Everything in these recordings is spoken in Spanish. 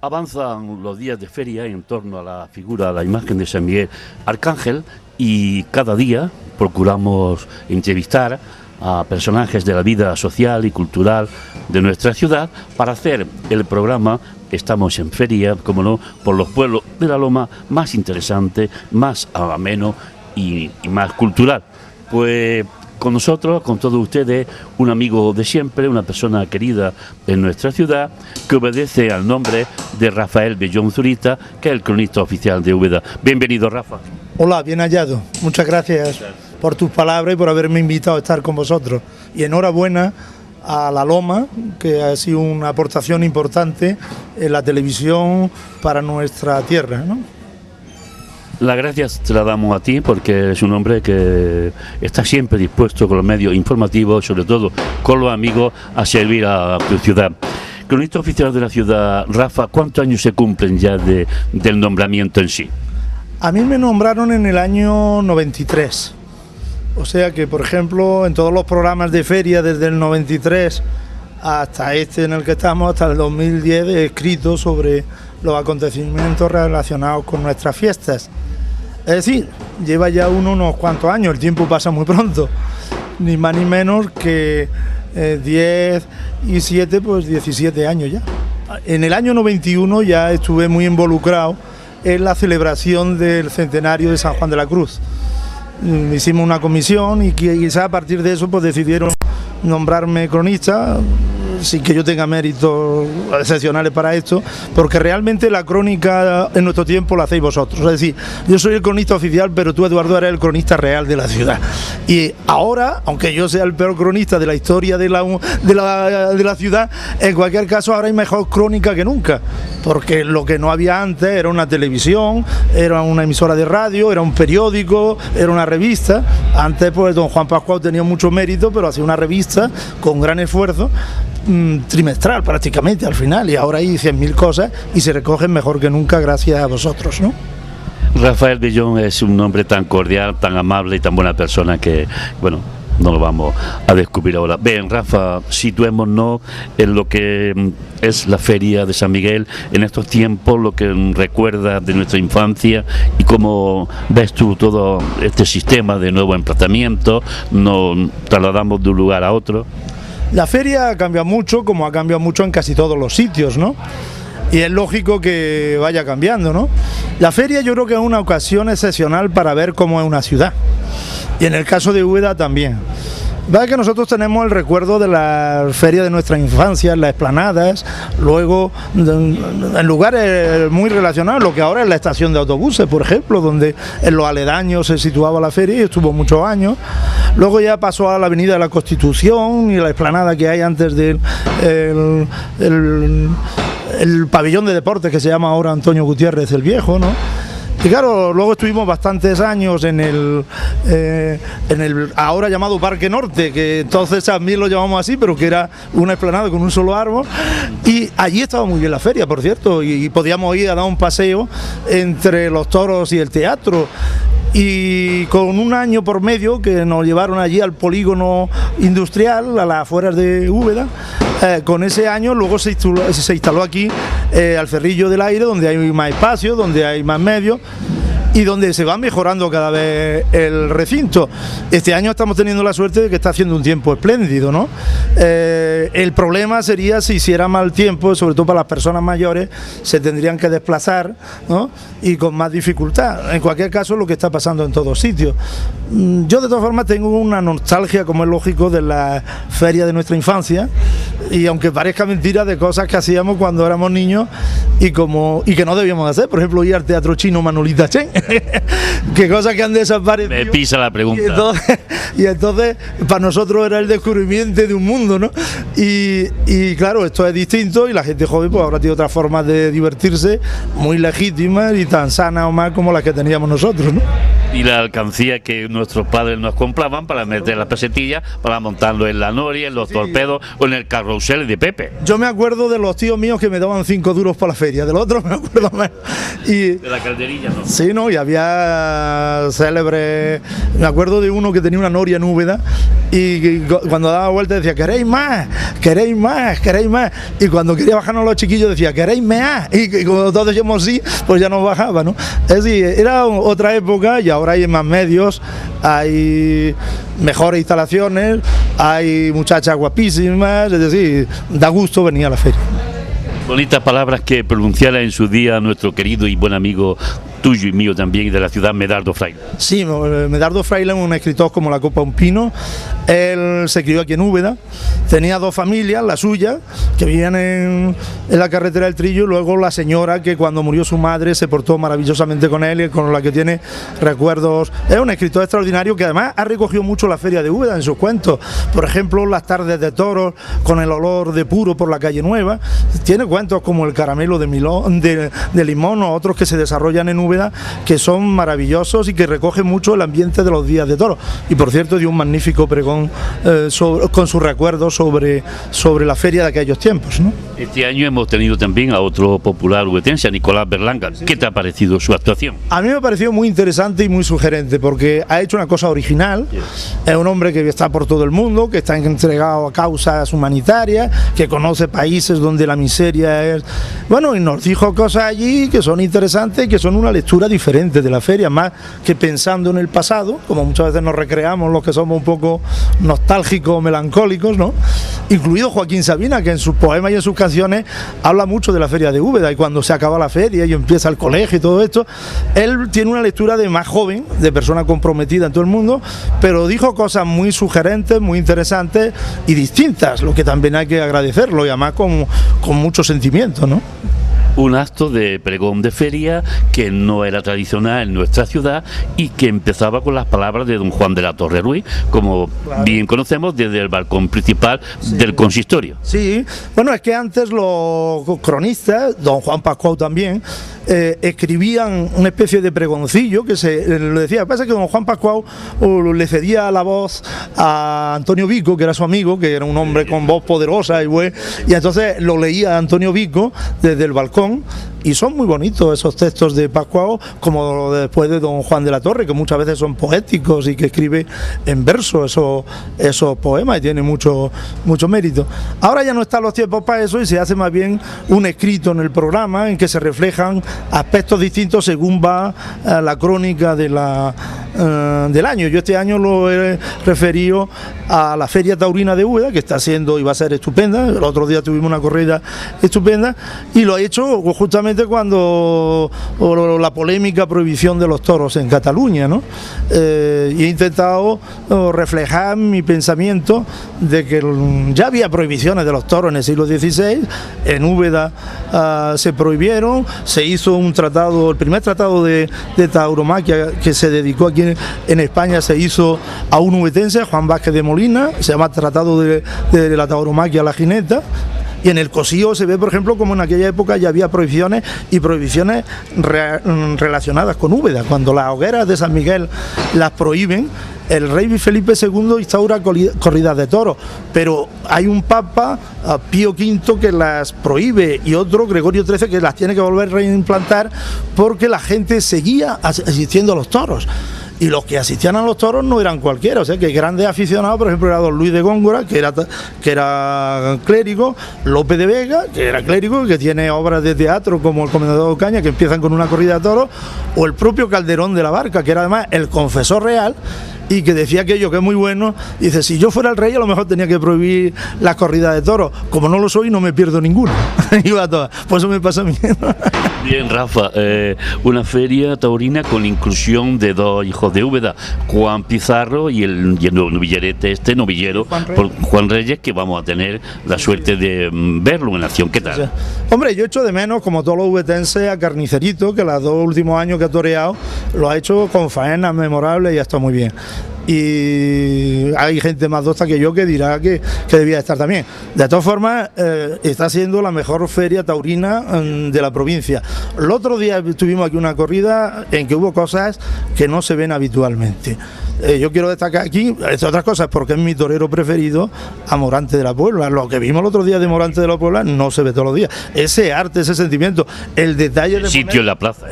Avanzan los días de feria en torno a la figura, a la imagen de San Miguel Arcángel, y cada día procuramos entrevistar a personajes de la vida social y cultural de nuestra ciudad para hacer el programa Estamos en Feria, como no, por los pueblos de la Loma, más interesante, más ameno y más cultural. Pues con nosotros, con todos ustedes, un amigo de siempre, una persona querida en nuestra ciudad, que obedece al nombre de Rafael Bellón Zurita, que es el cronista oficial de Úbeda. Bienvenido, Rafa. Hola, bien hallado. Muchas gracias por tus palabras y por haberme invitado a estar con vosotros. Y enhorabuena a La Loma, que ha sido una aportación importante en la televisión para nuestra tierra, ¿no? Las gracias te las damos a ti, porque es un hombre que está siempre dispuesto con los medios informativos, sobre todo con los amigos, a servir a tu ciudad. Cronista oficial de la ciudad, Rafa, ¿cuántos años se cumplen ya del nombramiento en sí? A mí me nombraron en el año 93. O sea que, por ejemplo, en todos los programas de feria desde el 93 hasta este en el que estamos, hasta el 2010, he escrito sobre los acontecimientos relacionados con nuestras fiestas. Es decir, lleva ya unos cuantos años, el tiempo pasa muy pronto, ni más ni menos que 10 y 7, pues 17 años ya. En el año 91 ya estuve muy involucrado en la celebración del centenario de San Juan de la Cruz. Hicimos una comisión y quizá a partir de eso pues decidieron nombrarme cronista, sin que yo tenga méritos excepcionales para esto, porque realmente la crónica en nuestro tiempo la hacéis vosotros. Es decir, yo soy el cronista oficial, pero tú, Eduardo, eres el cronista real de la ciudad. Y ahora, aunque yo sea el peor cronista de la historia de la ciudad, en cualquier caso ahora hay mejor crónica que nunca, porque lo que no había antes era una televisión, era una emisora de radio, era un periódico, era una revista. Antes pues don Juan Pascual tenía mucho mérito, pero hacía una revista con gran esfuerzo, trimestral prácticamente al final, y ahora hay 100.000 cosas y se recogen mejor que nunca gracias a vosotros, ¿no? Rafael Bellón es un hombre tan cordial, tan amable y tan buena persona que, bueno, no lo vamos a descubrir ahora. Bien, Rafa, situémonos en lo que es la feria de San Miguel en estos tiempos, lo que recuerda de nuestra infancia y cómo ves tú todo este sistema de nuevo emplazamiento, nos trasladamos de un lugar a otro. La feria cambia mucho, como ha cambiado mucho en casi todos los sitios, ¿no? Y es lógico que vaya cambiando, ¿no? La feria yo creo que es una ocasión excepcional para ver cómo es una ciudad. Y en el caso de Úbeda también. ¿Verdad que nosotros tenemos el recuerdo de la feria de nuestra infancia, en las explanadas, luego en lugares muy relacionados, lo que ahora es la estación de autobuses, por ejemplo, donde en los aledaños se situaba la feria y estuvo muchos años. Luego ya pasó a la Avenida de la Constitución y la explanada que hay antes del el pabellón de deportes que se llama ahora Antonio Gutiérrez el Viejo, ¿no? Y claro, luego estuvimos bastantes años en el ahora llamado Parque Norte, que entonces también lo llamamos así, pero que era una explanada con un solo árbol, y allí estaba muy bien la feria, por cierto, y podíamos ir a dar un paseo entre los toros y el teatro. Y con un año por medio que nos llevaron allí al polígono industrial, a las afueras de Úbeda, con ese año luego se instaló aquí al Cerrillo del Aire, donde hay más espacio, donde hay más medios y donde se va mejorando cada vez el recinto. Este año estamos teniendo la suerte de que está haciendo un tiempo espléndido, ¿no? El problema sería si hiciera mal tiempo, sobre todo para las personas mayores, se tendrían que desplazar, ¿no? Y con más dificultad. En cualquier caso, lo que está pasando en todos sitios. Yo de todas formas tengo una nostalgia, como es lógico, de la feria de nuestra infancia, y aunque parezca mentira, de cosas que hacíamos cuando éramos niños y que no debíamos hacer, por ejemplo, ir al Teatro Chino Manolita Chen. Que cosas que han desaparecido. Me pisa la pregunta. Y entonces para nosotros era el descubrimiento de un mundo, ¿no? Y claro, esto es distinto y la gente joven pues ahora tiene otras formas de divertirse muy legítimas y tan sanas o más como las que teníamos nosotros, ¿no? Y la alcancía que nuestros padres nos compraban para meter la pesetilla, para montarlo en la noria, en los torpedos o en el carrusel de Pepe. Yo me acuerdo de los tíos míos que me daban 5 duros para la feria, de los otros me acuerdo más. Y, de la calderilla, ¿no? Sí, no, bueno, y había célebres. Me acuerdo de uno que tenía una noria en Úbeda y cuando daba vuelta decía, queréis más, queréis más, queréis más. Y cuando quería bajarnos los chiquillos decía, queréis más. Y cuando todos decíamos sí, pues ya nos bajaba, ¿no? Es decir, era otra época y ahora hay más medios, hay mejores instalaciones, hay muchachas guapísimas, es decir, da gusto venir a la feria. Bonitas palabras que pronunciara en su día nuestro querido y buen amigo tuyo y mío también de la ciudad, Medardo Fraile. Sí, Medardo Fraile es un escritor como la copa un pino. Él se crió aquí en Úbeda, tenía dos familias, la suya, que vivían en la carretera del Trillo, y luego la señora que cuando murió su madre se portó maravillosamente con él y con la que tiene recuerdos. Es un escritor extraordinario que además ha recogido mucho la feria de Úbeda en sus cuentos. Por ejemplo, las tardes de toros con el olor de puro por la calle Nueva. Tiene cuentos como El caramelo de limón o otros que se desarrollan en Úbeda que son maravillosos y que recogen mucho el ambiente de los días de toros. Y por cierto dio un magnífico pregón con sus recuerdos sobre la feria de aquellos tiempos, ¿no? Este año hemos tenido también a otro popular ubetense, a Nicolás Berlanga. ¿Qué te ha parecido su actuación? A mí me ha parecido muy interesante y muy sugerente porque ha hecho una cosa original. Es un hombre que está por todo el mundo, que está entregado a causas humanitarias, que conoce países donde la miseria es... Bueno, y nos dijo cosas allí que son interesantes y que son una lectura diferente de la feria, más que pensando en el pasado, como muchas veces nos recreamos los que somos un poco nostálgicos, melancólicos, ¿no? Incluido Joaquín Sabina, que en sus poemas y en sus canciones habla mucho de la feria de Úbeda, y cuando se acaba la feria y empieza el colegio y todo esto, él tiene una lectura de más joven, de persona comprometida en todo el mundo, pero dijo cosas muy sugerentes, muy interesantes y distintas, lo que también hay que agradecerlo, y además con mucho sentimiento, ¿no? Un acto de pregón de feria que no era tradicional en nuestra ciudad y que empezaba con las palabras de don Juan de la Torre Ruiz, como claro, bien conocemos desde el balcón principal del consistorio. Sí, bueno, es que antes los cronistas, don Juan Pascual también, escribían una especie de pregoncillo que se lo decía. Lo que pasa es que don Juan Pascual le cedía la voz a Antonio Vico, que era su amigo, que era un hombre con voz poderosa y entonces lo leía Antonio Vico desde el balcón, y son muy bonitos esos textos de Pascual, como después de don Juan de la Torre, que muchas veces son poéticos y que escribe en verso esos poemas y tiene mucho mérito. Ahora ya no están los tiempos para eso y se hace más bien un escrito en el programa en que se reflejan aspectos distintos según va la crónica del año. Yo este año lo he referido a la Feria Taurina de Úbeda, que está siendo y va a ser estupenda. El otro día tuvimos una corrida estupenda y lo he hecho justamente cuando la polémica prohibición de los toros en Cataluña, ¿no? Y he intentado reflejar mi pensamiento de que ya había prohibiciones de los toros en el siglo XVI. En Úbeda se prohibieron, se hizo un tratado, el primer tratado de tauromaquia que se dedicó aquí en España se hizo a un ubetense, Juan Vázquez de Molina, se llama Tratado de la Tauromaquia a la Jineta. Y en el Cosío se ve, por ejemplo, como en aquella época ya había prohibiciones relacionadas con Úbeda. Cuando las hogueras de San Miguel las prohíben, el rey Felipe II instaura corridas de toros, pero hay un papa, Pío V, que las prohíbe, y otro, Gregorio XIII, que las tiene que volver a reimplantar porque la gente seguía asistiendo a los toros. Y los que asistían a los toros no eran cualquiera, o sea que grandes aficionados, por ejemplo, era don Luis de Góngora, que era clérigo, Lope de Vega, que era clérigo, que tiene obras de teatro como El Comendador de Ocaña, que empiezan con una corrida de toros, o el propio Calderón de la Barca, que era además el confesor real, y que decía aquello que es muy bueno. Dice, si yo fuera el rey a lo mejor tenía que prohibir las corridas de toros, como no lo soy no me pierdo ninguna. Iba a todas, por eso me pasa a mí. Bien, Rafa, una feria taurina con inclusión de dos hijos de Úbeda, Juan Pizarro y el novillerete novillero Juan Reyes, que vamos a tener la suerte de verlo en acción. ¿Qué tal? Hombre, yo echo de menos, como todos los ubetenses, a Carnicerito, que los 2 últimos años que ha toreado lo ha hecho con faenas memorables y ha estado muy bien. Y hay gente más dosta que yo que dirá que debía estar también. De todas formas, está siendo la mejor feria taurina de la provincia. El otro día tuvimos aquí una corrida en que hubo cosas que no se ven habitualmente. yo quiero destacar aquí, entre otras cosas, porque es mi torero preferido, a Morante de la Puebla. Lo que vimos el otro día de Morante de la Puebla no se ve todos los días. Ese arte, ese sentimiento, el detalle de sitio en la plaza.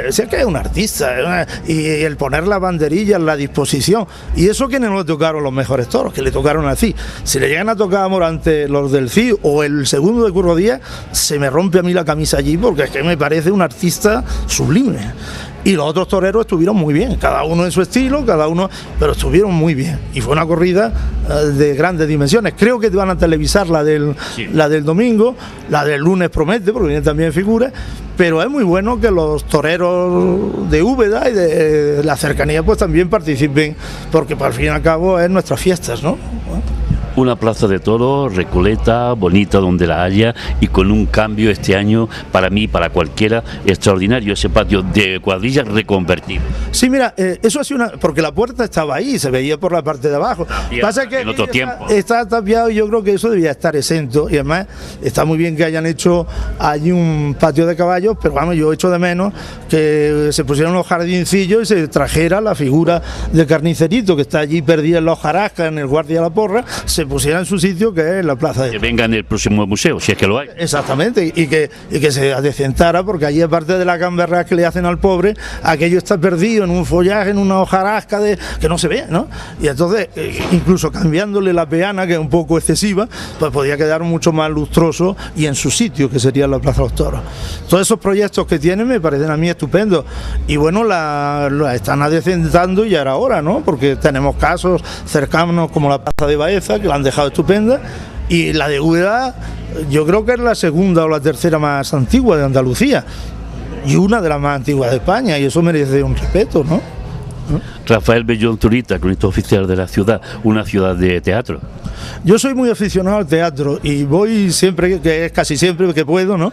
Si es que es un artista, y el poner las banderillas, la disposición, y eso que no le tocaron los mejores toros, que le tocaron así. Si le llegan a tocar a Morante los del CIO o el segundo de Curro Díaz, se me rompe a mí la camisa allí, porque es que me parece un artista sublime. Y los otros toreros estuvieron muy bien, cada uno en su estilo, pero estuvieron muy bien. Y fue una corrida de grandes dimensiones. Creo que van a televisar la del domingo, la del lunes promete, porque vienen también figuras. Pero es muy bueno que los toreros de Úbeda y de la cercanía pues también participen, porque al fin y al cabo es nuestras fiestas, ¿no? Una plaza de toros, recoleta, bonita donde la haya, y con un cambio este año, para mí, para cualquiera, extraordinario, ese patio de cuadrillas reconvertido. Sí, mira, eso ha sido porque la puerta estaba ahí, se veía por la parte de abajo. Pasa que en otro tiempo está tapiado, y yo creo que eso debía estar exento, y además está muy bien que hayan hecho allí un patio de caballos, pero vamos, yo echo de menos que se pusieran los jardincillos y se trajera la figura del carnicerito que está allí perdida en los jarascas, en el guardia de la porra, se pusiera en su sitio, que es la plaza de... Que venga en el próximo museo, si es que lo hay. Exactamente, y que se adecentara, porque allí, aparte de la gamberra que le hacen al pobre, aquello está perdido en un follaje, en una hojarasca que no se ve, ¿no? Y entonces, incluso cambiándole la peana, que es un poco excesiva, pues podría quedar mucho más lustroso y en su sitio, que sería la Plaza de los Toros. Todos esos proyectos que tienen me parecen a mí estupendos, y bueno, la están adecentando y ya era hora, ¿no? Porque tenemos casos cercanos como la Plaza de Baeza, que la han dejado estupenda, y la de Úbeda yo creo que es la segunda o la tercera más antigua de Andalucía y una de las más antiguas de España, y eso merece un respeto, ¿no? Rafael Bellón Zurita, cronista oficial de la ciudad, una ciudad de teatro. Yo soy muy aficionado al teatro y voy siempre, que es casi siempre que puedo, ¿no?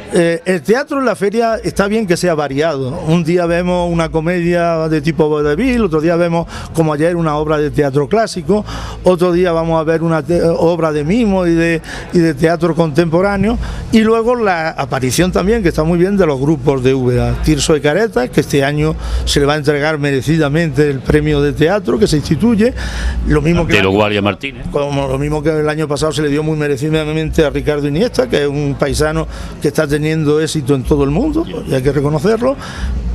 El teatro en la feria está bien que sea variado. Un día vemos una comedia de tipo vodevil, otro día vemos, como ayer, una obra de teatro clásico, otro día vamos a ver una obra de mimo y de teatro contemporáneo, y luego la aparición también, que está muy bien, de los grupos de Úbeda. Tirso y Caretas, que este año se le va a entregar merecidamente el premio de teatro que se instituye, lo mismo que Guardia Martínez, como lo mismo que el año pasado se le dio muy merecidamente a Ricardo Iniesta, que es un paisano que está teniendo éxito en todo el mundo, y hay que reconocerlo,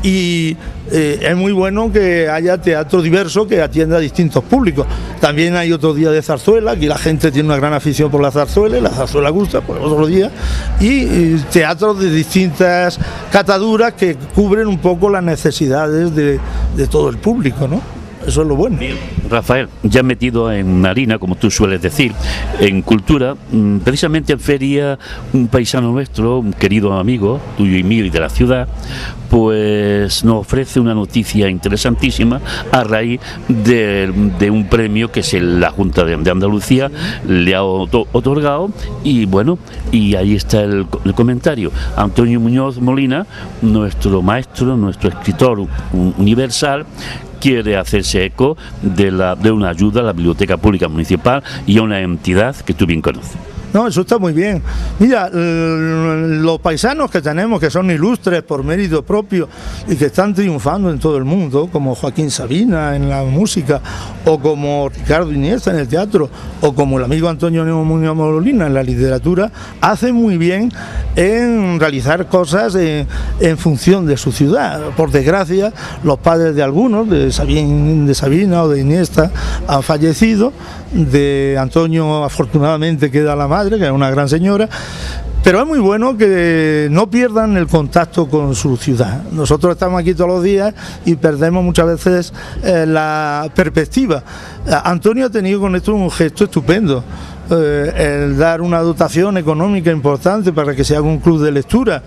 y es muy bueno que haya teatro diverso que atienda a distintos públicos. También hay otro día de zarzuela, aquí la gente tiene una gran afición por la zarzuela gusta, pues otro día, y teatros de distintas cataduras que cubren un poco las necesidades de todo el público, ¿no? Eso es lo bueno. Bien. Rafael, ya metido en harina, como tú sueles decir, en cultura, precisamente en feria, un paisano nuestro, un querido amigo tuyo y mío y de la ciudad, pues nos ofrece una noticia interesantísima a raíz de un premio que la Junta de Andalucía le ha otorgado, y bueno, y ahí está el comentario. Antonio Muñoz Molina, nuestro maestro, nuestro escritor universal, quiere hacerse eco de una ayuda a la Biblioteca Pública Municipal y a una entidad que tú bien conoces. No, eso está muy bien. Mira, los paisanos que tenemos, que son ilustres por mérito propio y que están triunfando en todo el mundo, como Joaquín Sabina en la música, o como Ricardo Iniesta en el teatro, o como el amigo Antonio Muñoz Molina en la literatura, hacen muy bien en realizar cosas en función de su ciudad. Por desgracia, los padres de algunos, de Sabina o de Iniesta, han fallecido. De Antonio, afortunadamente, queda la madre, que es una gran señora, pero es muy bueno que no pierdan el contacto con su ciudad. Nosotros estamos aquí todos los días y perdemos muchas veces la perspectiva. Antonio ha tenido con esto un gesto estupendo, el dar una dotación económica importante para que se haga un club de lectura,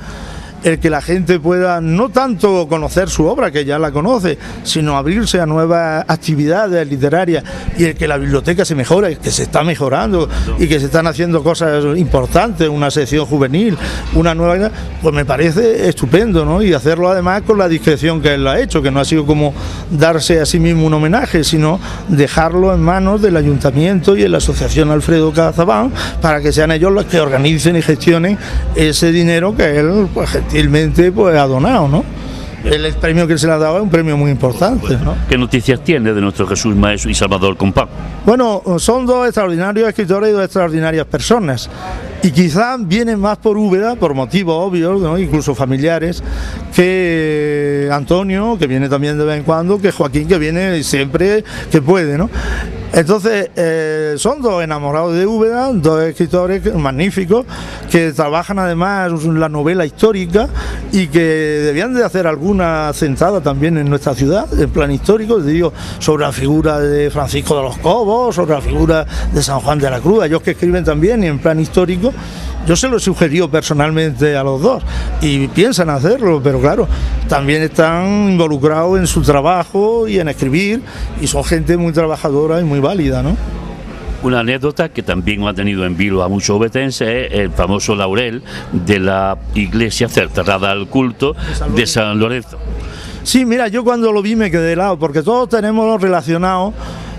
el que la gente pueda no tanto conocer su obra, que ya la conoce, sino abrirse a nuevas actividades literarias, y el que la biblioteca se mejore, que se está mejorando y que se están haciendo cosas importantes, una sección juvenil, una nueva, pues me parece estupendo, ¿no? Y hacerlo además con la discreción que él lo ha hecho, que no ha sido como darse a sí mismo un homenaje, sino dejarlo en manos del Ayuntamiento y de la Asociación Alfredo Cazabán, para que sean ellos los que organicen y gestionen ese dinero que él, pues, gentilmente, pues, ha donado, ¿no? el premio que se le ha dado es un premio muy importante, ¿no? ¿Qué noticias tiene de nuestro Jesús Maestro y Salvador Compán? Bueno, son dos extraordinarios escritores y dos extraordinarias personas. Y quizás vienen más por Úbeda, por motivos obvios, ¿no? Incluso familiares, que Antonio, que viene también de vez en cuando, que Joaquín, que viene siempre que puede, ¿no? Entonces, son dos enamorados de Úbeda, dos escritores magníficos, que trabajan además la novela histórica y que debían de hacer alguna centrada también en nuestra ciudad, en plan histórico, digo, sobre la figura de Francisco de los Cobos, sobre la figura de San Juan de la Cruz, ellos que escriben también y en plan histórico. Yo se lo sugerió personalmente a los dos y piensan hacerlo, pero claro, también están involucrados en su trabajo y en escribir y son gente muy trabajadora y muy válida, ¿no? Una anécdota que también ha tenido en vilo a muchos obetenses es el famoso laurel de la iglesia cerrada al culto de San Lorenzo. Sí, mira, yo cuando lo vi me quedé helado, porque todos tenemos relacionado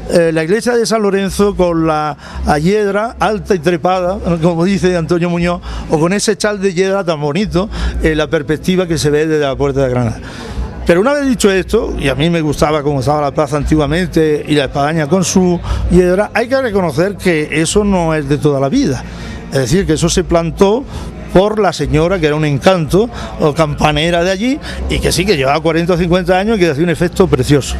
la iglesia de San Lorenzo con la hiedra alta y trepada, como dice Antonio Muñoz, o con ese chal de hiedra tan bonito, la perspectiva que se ve desde la Puerta de Granada. Pero una vez dicho esto, y a mí me gustaba cómo estaba la plaza antiguamente y la espadaña con su hiedra, hay que reconocer que eso no es de toda la vida. Es decir, que eso se plantó por la señora, que era un encanto, o campanera de allí, y que sí, que llevaba 40 o 50 años y que hacía un efecto precioso.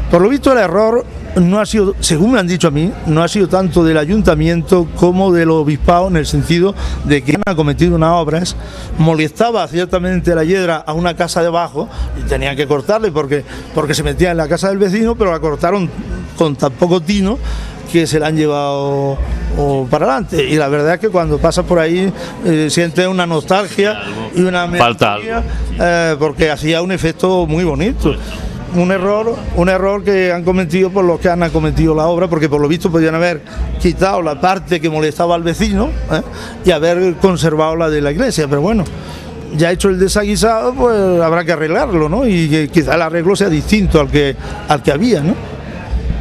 Por lo visto el error no ha sido, según me han dicho a mí, no ha sido tanto del ayuntamiento como del obispado, en el sentido de que han acometido unas obras, molestaba ciertamente la hiedra a una casa de abajo y tenían que cortarle porque se metía en la casa del vecino, pero la cortaron con tan poco tino que se la han llevado para adelante, y la verdad es que cuando pasas por ahí sientes una nostalgia y una melancolía, porque hacía un efecto muy bonito. Un error que han cometido por los que han acometido la obra, porque por lo visto podían haber quitado la parte que molestaba al vecino y haber conservado la de la iglesia, pero bueno, ya hecho el desaguisado, pues habrá que arreglarlo, ¿no? Y que quizá el arreglo sea distinto al que había, ¿no?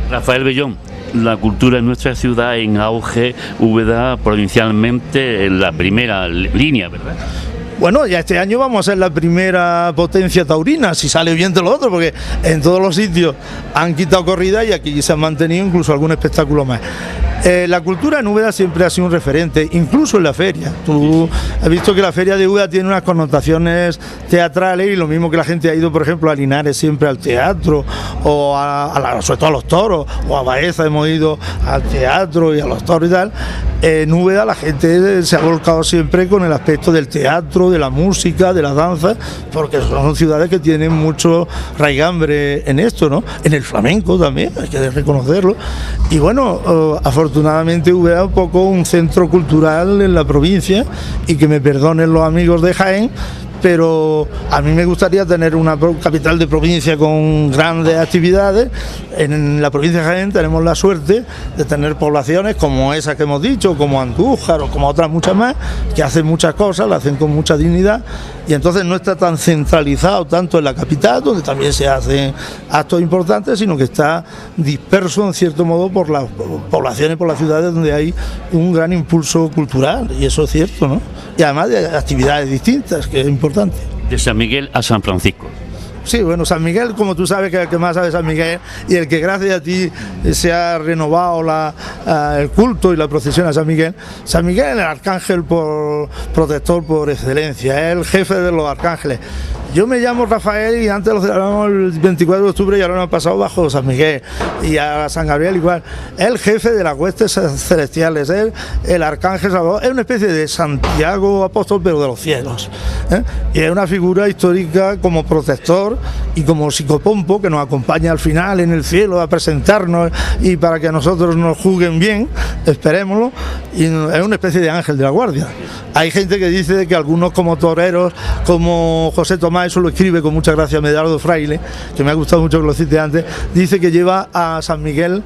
Rafael Bellón, la cultura en nuestra ciudad en auge, Úbeda provincialmente en la primera línea, ¿verdad? Bueno, ya este año vamos a ser la primera potencia taurina, si sale bien de lo otro, porque en todos los sitios han quitado corrida y aquí se han mantenido incluso algún espectáculo más. La cultura en Úbeda siempre ha sido un referente, incluso en la feria. Tú has visto que la feria de Úbeda tiene unas connotaciones teatrales, y lo mismo que la gente ha ido, por ejemplo, a Linares siempre al teatro, o sobre todo a los toros, o a Baeza hemos ido al teatro y a los toros y tal. En Úbeda la gente se ha volcado siempre con el aspecto del teatro, de la música, de la danza, porque son ciudades que tienen mucho raigambre en esto, ¿no? En el flamenco también, hay que reconocerlo. Y bueno, afortunadamente Úbeda es un poco un centro cultural en la provincia, y que me perdonen los amigos de Jaén, pero a mí me gustaría tener una capital de provincia con grandes actividades. En la provincia de Jaén tenemos la suerte de tener poblaciones como esa que hemos dicho, como Andújar o como otras muchas más, que hacen muchas cosas, la hacen con mucha dignidad, y entonces no está tan centralizado tanto en la capital, donde también se hacen actos importantes, sino que está disperso en cierto modo por las poblaciones, por las ciudades donde hay un gran impulso cultural, y eso es cierto, ¿no? Y además de actividades distintas, que es importante. De San Miguel a San Francisco. Sí, bueno, San Miguel, como tú sabes, que es el que más sabe San Miguel, y el que gracias a ti se ha renovado el culto y la procesión a San Miguel. San Miguel es el arcángel protector por excelencia, es el jefe de los arcángeles. Yo me llamo Rafael y antes lo celebramos el 24 de octubre y ahora lo hemos pasado bajo San Miguel, y a San Gabriel igual. Es el jefe de las huestes celestiales, es el arcángel Salvador, es una especie de Santiago apóstol, pero de los cielos, y es una figura histórica como protector y como psicopompo que nos acompaña al final en el cielo a presentarnos y para que a nosotros nos juzguen bien, esperémoslo, y es una especie de ángel de la guardia. Hay gente que dice que algunos como toreros, como José Tomás, eso lo escribe con mucha gracia Medardo Fraile, que me ha gustado mucho que lo cite antes, dice que lleva a San Miguel,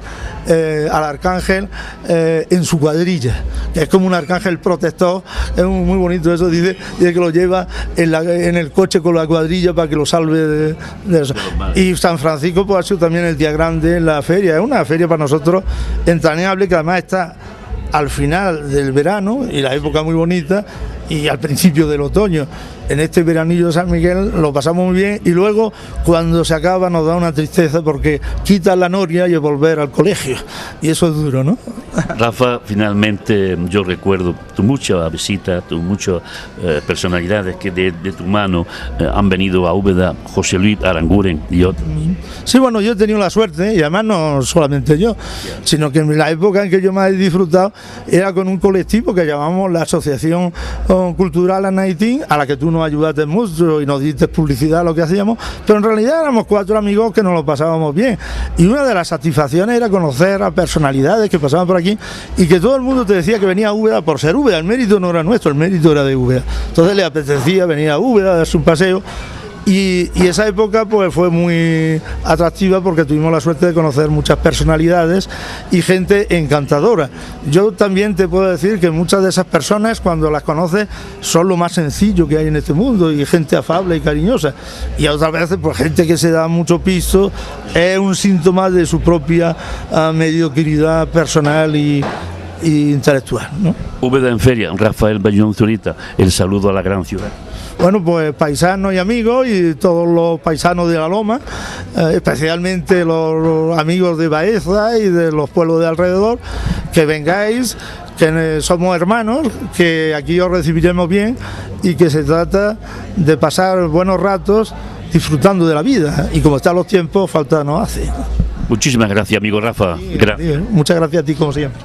al arcángel, en su cuadrilla, que es como un arcángel protector, es muy bonito eso, dice que lo lleva en el coche con la cuadrilla para que lo salve de eso. Y San Francisco pues ha sido también el día grande en la feria, es una feria para nosotros entrañable, que además está al final del verano y la época muy bonita, y al principio del otoño. En este veranillo de San Miguel lo pasamos muy bien y luego cuando se acaba nos da una tristeza porque quitas la noria y es volver al colegio y eso es duro, ¿no? Rafa, finalmente yo recuerdo tu mucha visita, tus muchas personalidades que de tu mano han venido a Úbeda, José Luis Aranguren y otros. Sí, bueno, yo he tenido la suerte, y además no solamente yo, sino que en la época en que yo más he disfrutado era con un colectivo que llamamos la Asociación Cultural Anaitín, a la que tú nos ayudaste mucho y nos diste publicidad a lo que hacíamos, pero en realidad éramos 4 amigos que nos lo pasábamos bien. Y una de las satisfacciones era conocer a personalidades que pasaban por aquí y que todo el mundo te decía que venía a Úbeda por ser Úbeda. El mérito no era nuestro, el mérito era de Úbeda. Entonces le apetecía venir a Úbeda, darse un paseo. Y esa época pues fue muy atractiva porque tuvimos la suerte de conocer muchas personalidades y gente encantadora. Yo también te puedo decir que muchas de esas personas cuando las conoces son lo más sencillo que hay en este mundo y gente afable y cariñosa. Y otras veces pues gente que se da mucho piso es un síntoma de su propia mediocridad personal y intelectual, ¿no? Úbeda en feria, Rafael Bayón Zurita, el saludo a la gran ciudad. Bueno, pues paisanos y amigos y todos los paisanos de la Loma, especialmente los amigos de Baeza y de los pueblos de alrededor, que vengáis, que somos hermanos, que aquí os recibiremos bien y que se trata de pasar buenos ratos disfrutando de la vida y como están los tiempos, falta nos hace. Muchísimas gracias, amigo Rafa. Sí, muchas gracias a ti como siempre.